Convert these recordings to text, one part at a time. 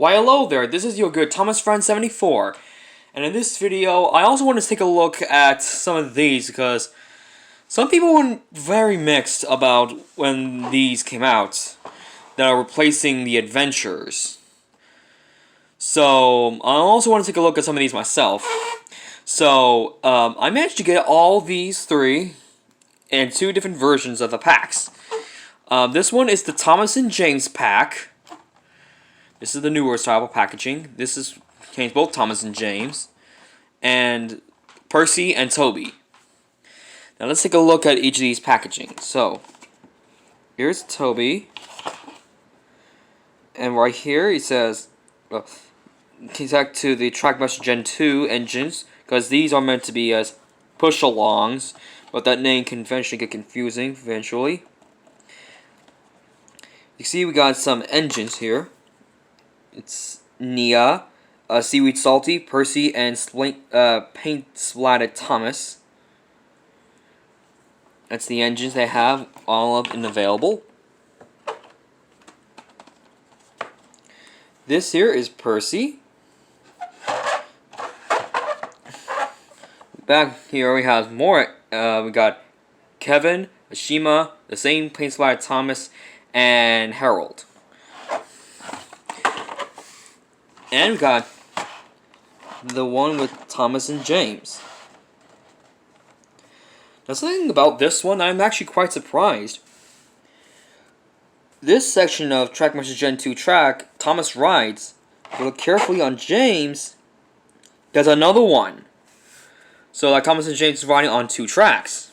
Why hello there, this is your good Thomas Friend 74, and in this video I also want to take a look at some of these because some people were very mixed about when these came out that are replacing the adventures. So I also want to take a look at some of these myself. So I managed to get all these three in two different versions of the packs. This one is the Thomas and James pack. This is the newer style of packaging. This contains both Thomas and James, and Percy and Toby. Now let's take a look at each of these packaging. So, here's Toby, and right here it says, connect to the Trackmaster Gen 2 engines, because these are meant to be as push-alongs, but that name can eventually get confusing eventually. You see we got some engines here. It's Nia, Seaweed Salty, Percy, and Paint Splatted Thomas. That's the engines they have all up and available. This here is Percy. Back here we have more. We got Kevin, Ashima, the same Paint Splatted Thomas, and Harold. And we got the one with Thomas and James. Now, something about this one, I'm actually quite surprised. This section of Trackmaster Gen 2 track, Thomas rides. If you look carefully on James, there's another one. So, like Thomas and James is riding on two tracks.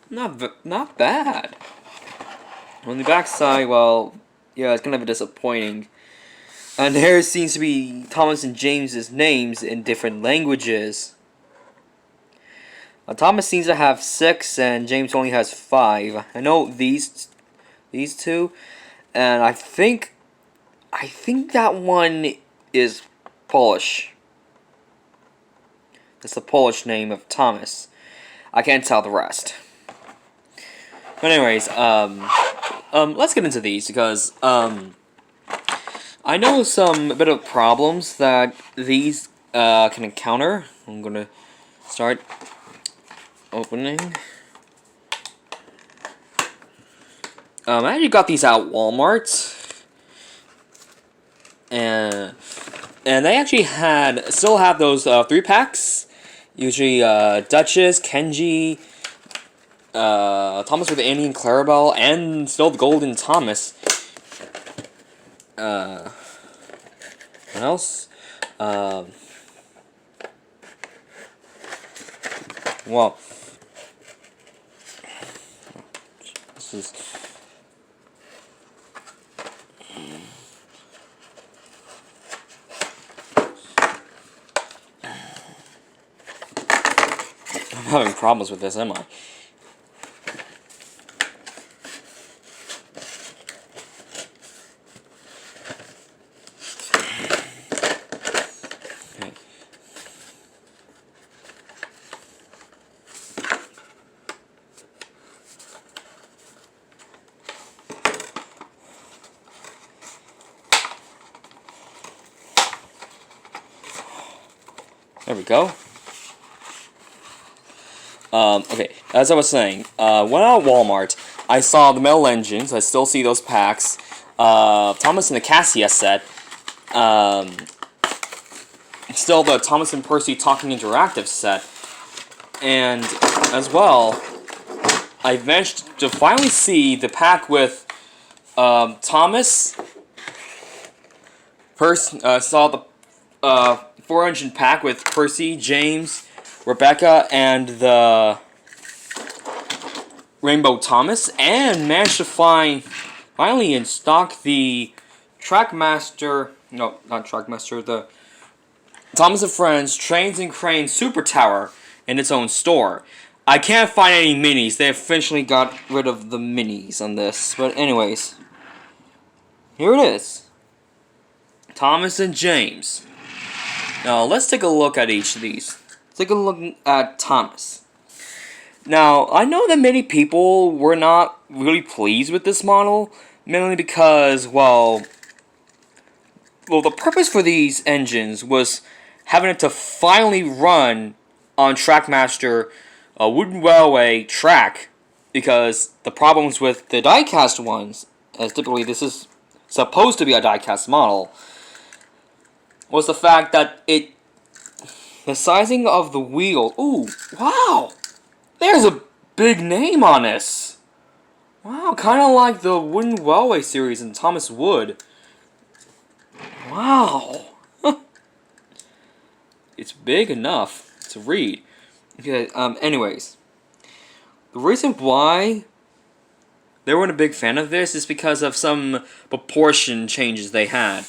Not bad. On the back side, well, yeah, it's kind of disappointing. And there seems to be Thomas and James's names in different languages. Thomas seems to have 6 and James only has 5. I know these two, and I think that one is Polish. That's the Polish name of Thomas. I can't tell the rest. But anyways, let's get into these because I know a bit of problems that these can encounter. I'm gonna start opening. I actually got these at Walmart, and they actually still have those 3 packs. Usually Duchess, Kenji, Thomas with Annie and Clarabelle, and still the Golden Thomas. What else? Well, this is. I'm having problems with this, am I? There we go. Okay, as I was saying, when I was at Walmart, I saw the metal engines. I still see those packs. Thomas and the Cassia set. Still the Thomas and Percy Talking Interactive set. And, as well, I managed to finally see the pack with Thomas. Saw the 4-engine pack with Percy, James, Rebecca, and the Rainbow Thomas, and managed to find, finally in stock, the Trackmaster, no, not Trackmaster, the Thomas and Friends Trains and Cranes Super Tower in its own store. I can't find any minis. They officially got rid of the minis on this. But anyways, here it is. Thomas and James. Now, let's take a look at each of these. Let's take a look at Thomas. Now, I know that many people were not really pleased with this model, mainly because, well, Well, the purpose for these engines was having it to finally run on Trackmaster, a wooden railway track, because the problems with the die-cast ones, as typically this is supposed to be a die-cast model, was the fact that the sizing of the wheel. Ooh, wow! There's a big name on this. Wow, kind of like the wooden railway series in Thomas Wood. Wow. It's big enough to read. Okay, anyways. The reason why they weren't a big fan of this is because of some proportion changes they had.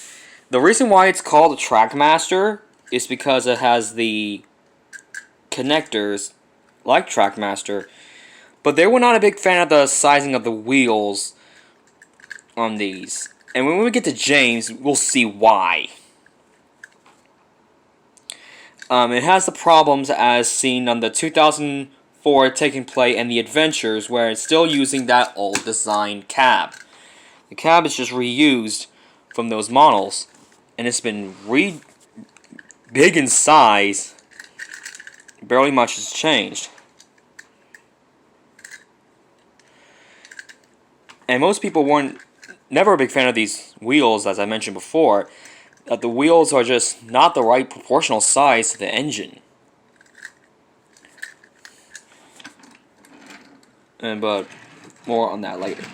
The reason why it's called a Trackmaster is because it has the connectors like Trackmaster, but they were not a big fan of the sizing of the wheels on these. And when we get to James, we'll see why. It has the problems as seen on the 2004 Taking Play and the Adventures, where it's still using that old design cab. The cab is just reused from those models, and it's been big in size. Barely much has changed. And most people weren't never a big fan of these wheels, as I mentioned before. That the wheels are just not the right proportional size to the engine. But more on that later.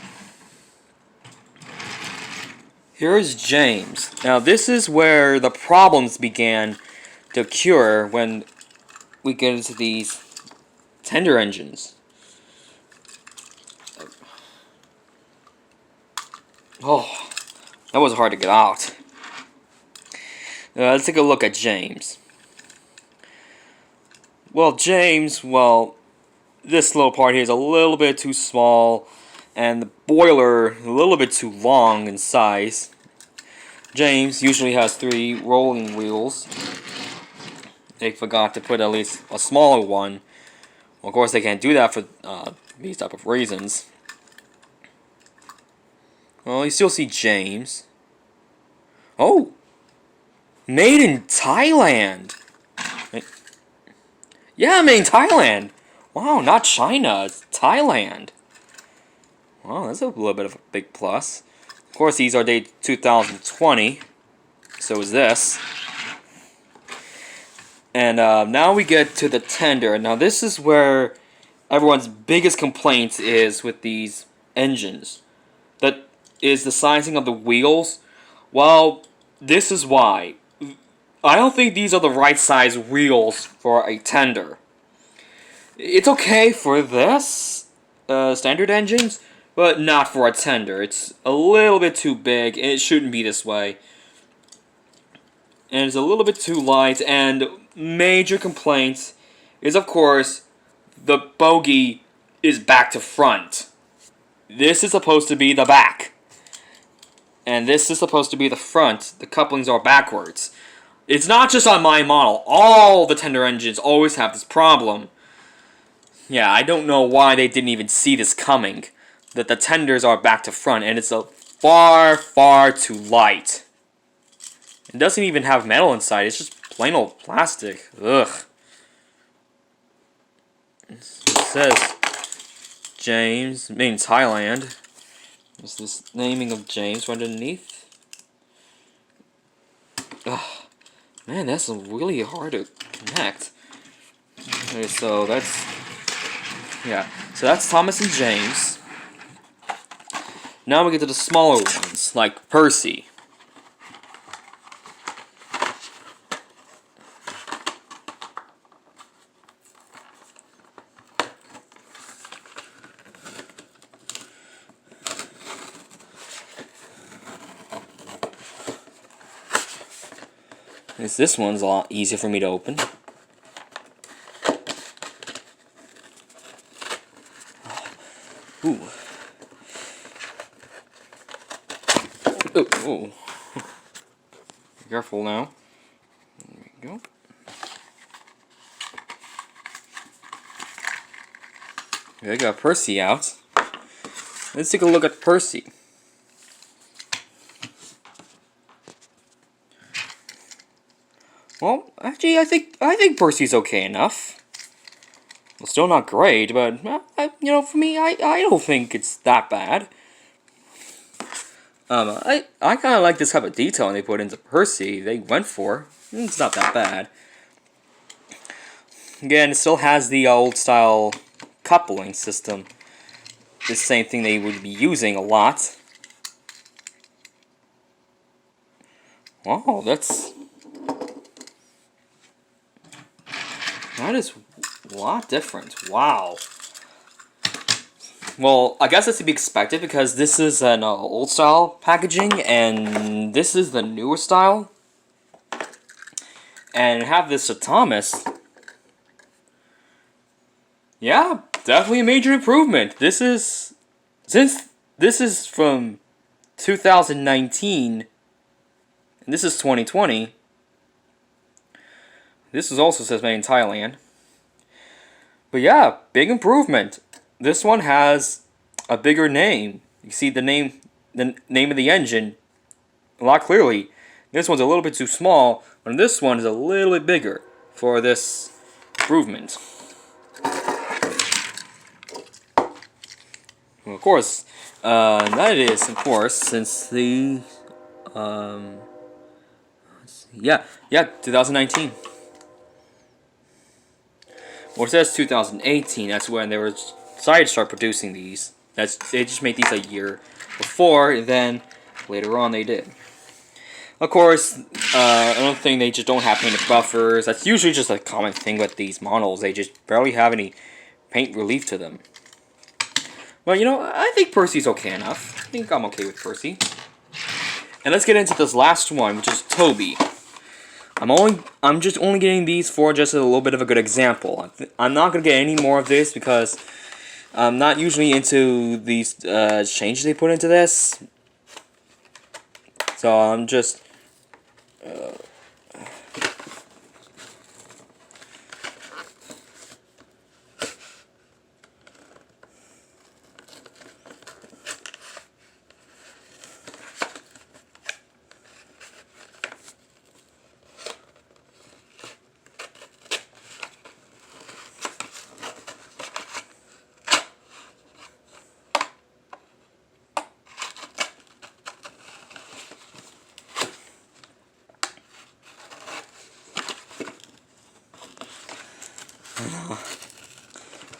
Here's James. Now this is where the problems began to cure when we get into these tender engines. Oh, that was hard to get out. Let's take a look at James. Well, James, this little part here is a little bit too small, and the boiler a little bit too long in size. James usually has 3 rolling wheels. They forgot to put at least a smaller one. Well, of course, they can't do that for these type of reasons. Well, you still see James. Oh! Made in Thailand! Yeah, made in Thailand! Wow, not China, it's Thailand. Wow, that's a little bit of a big plus. Of course, these are dated 2020. So is this. And now we get to the tender. Now this is where everyone's biggest complaint is with these engines. That is the sizing of the wheels. Well, this is why. I don't think these are the right size wheels for a tender. It's okay for this standard engines, but not for a tender. It's a little bit too big, and it shouldn't be this way. And it's a little bit too light, and major complaints is, of course, the bogie is back to front. This is supposed to be the back. And this is supposed to be the front. The couplings are backwards. It's not just on my model. All the tender engines always have this problem. Yeah, I don't know why they didn't even see this coming. That the tenders are back to front, and it's a far, far too light. It doesn't even have metal inside. It's just plain old plastic. Ugh. It says James, made in Thailand. There's this naming of James right underneath. Ugh. Man, that's really hard to connect. Okay, so that's... yeah, so that's Thomas and James. Now we get to the smaller ones, like Percy. This one's a lot easier for me to open. Ooh. Oh, oh. Be careful now. There we go. Okay, I got Percy out. Let's take a look at Percy. Well, actually, I think Percy's okay enough. Well, still not great, but for me, I don't think it's that bad. I kind of like this type of detail they put into Percy. They went for. It's not that bad. Again, it still has the old style coupling system. The same thing they would be using a lot. Oh, that is a lot different. Wow. Well, I guess that's to be expected because this is an old style packaging and this is the newer style. And have this to Thomas. Yeah, definitely a major improvement. This is from 2019 and this is 2020. This is also says made in Thailand. But yeah, big improvement. This one has a bigger name. You see the name of the engine a lot clearly. This one's a little bit too small, and this one is a little bit bigger for this improvement. Well, of course, that is, of course, since the 2019. Well, it says 2018. That's when they were decided to start producing these. They just made these a year before. Then later on, they did. Of course, another thing, they just don't have painted buffers. That's usually just a common thing with these models. They just barely have any paint relief to them. Well, I think Percy's okay enough. I think I'm okay with Percy. And let's get into this last one, which is Toby. I'm just only getting these for just a little bit of a good example. I'm not gonna get any more of this because I'm not usually into these changes they put into this. So I'm just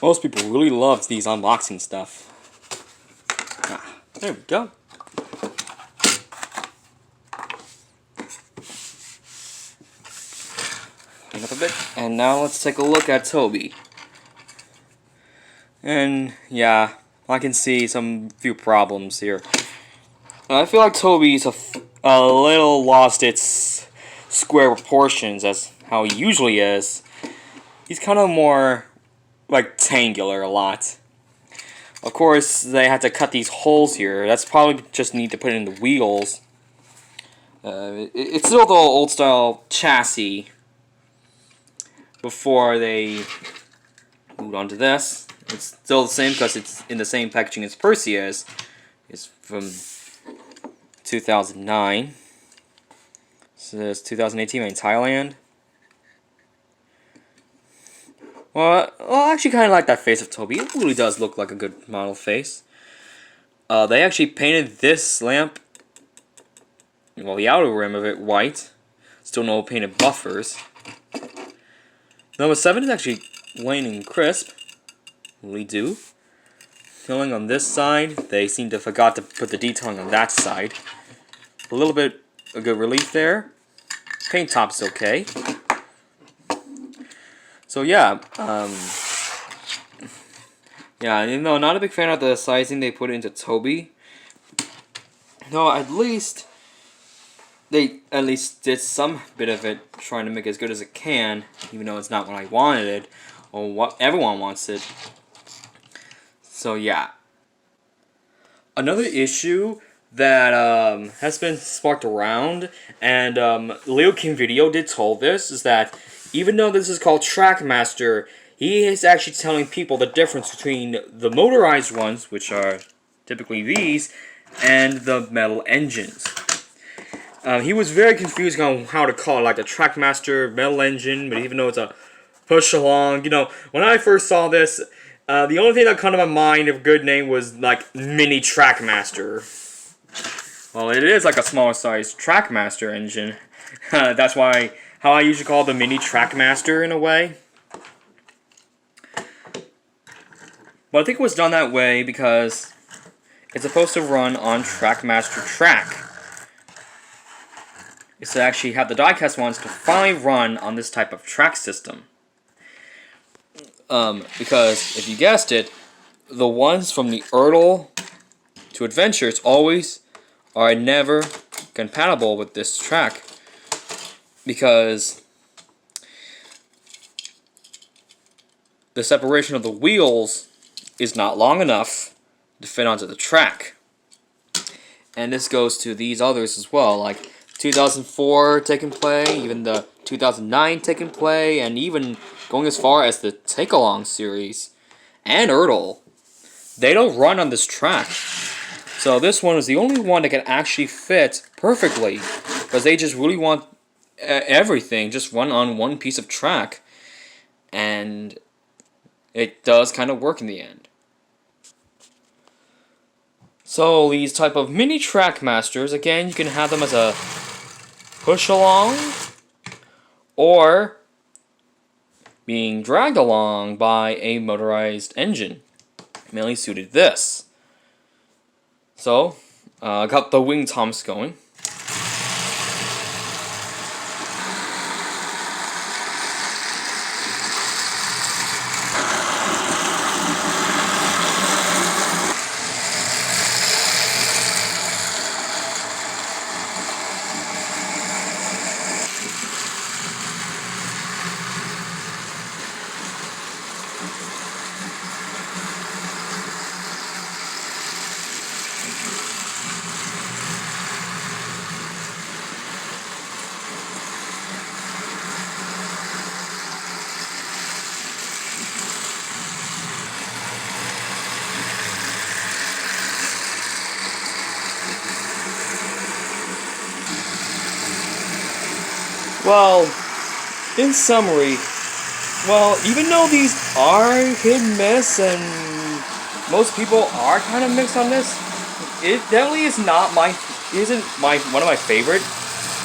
most people really love these unboxing stuff. There we go. Clean up a bit. And now let's take a look at Toby. And yeah, I can see some few problems here. I feel like Toby's a little lost its square proportions as how he usually is. He's kind of more rectangular a lot. Of course, they had to cut these holes here. That's probably just need to put in the wheels. It's still the old style chassis before they moved on to this. It's still the same because it's in the same packaging as Percy is. It's from 2009. So it's 2018 made in Thailand. Well, I actually kind of like that face of Toby. It really does look like a good model face. They actually painted this lamp, well, the outer rim of it, white. Still no painted buffers. Number 7 is actually laying crisp. Really do. Filling on this side, they seem to forgot to put the detailing on that side. A little bit of good relief there. Paint top's okay. So yeah, not a big fan of the sizing they put into Toby. No, at least they did some bit of it, trying to make it as good as it can, even though it's not what I wanted it, or what everyone wants it. So yeah. Another issue that has been sparked around, and Leo King Video did told this, is that even though this is called Trackmaster, he is actually telling people the difference between the motorized ones, which are typically these, and the metal engines. He was very confused on how to call it, like a Trackmaster metal engine, but even though it's a push along, you know, when I first saw this, the only thing that came to my mind of a good name was like Mini Trackmaster. Well, it is like a smaller size Trackmaster engine. That's why how I usually call the Mini Trackmaster in a way. But I think it was done that way because it's supposed to run on Trackmaster track. Is to actually have the diecast ones to finally run on this type of track system. Because, if you guessed it, the ones from the Erdl to Adventures always are never compatible with this track. Because the separation of the wheels is not long enough to fit onto the track. And this goes to these others as well, like 2004 Take Play, even the 2009 Take Play, and even going as far as the Take Along series and Erdl. They don't run on this track. So this one is the only one that can actually fit perfectly, because they just really want everything just run on one piece of track, and it does kind of work in the end. So these type of mini Trackmasters, again, you can have them as a push along or being dragged along by a motorized engine, mainly suited this. So I got the wing toms going. Well, in summary, even though these are hit and miss, and most people are kind of mixed on this, it definitely isn't one of my favorite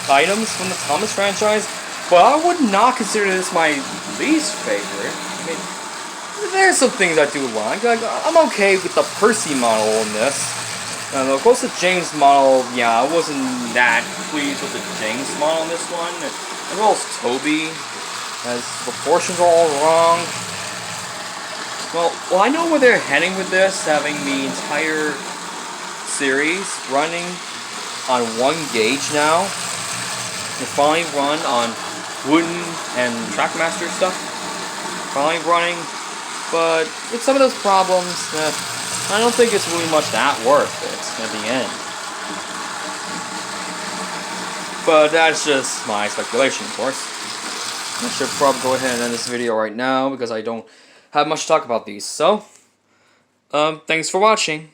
items from the Thomas franchise. But I would not consider this my least favorite. I mean, there's some things I do like. I'm okay with the Percy model in this. Of course, the James model, yeah, I wasn't that pleased with the James model in this one. As well as Toby, as proportions are all wrong. Well, I know where they're heading with this, having the entire series running on one gauge now. They finally run on wooden and Trackmaster stuff. Finally running, but with some of those problems, I don't think it's really much that worth it at the end. But that's just my speculation, of course. I should probably go ahead and end this video right now because I don't have much to talk about these. So, thanks for watching.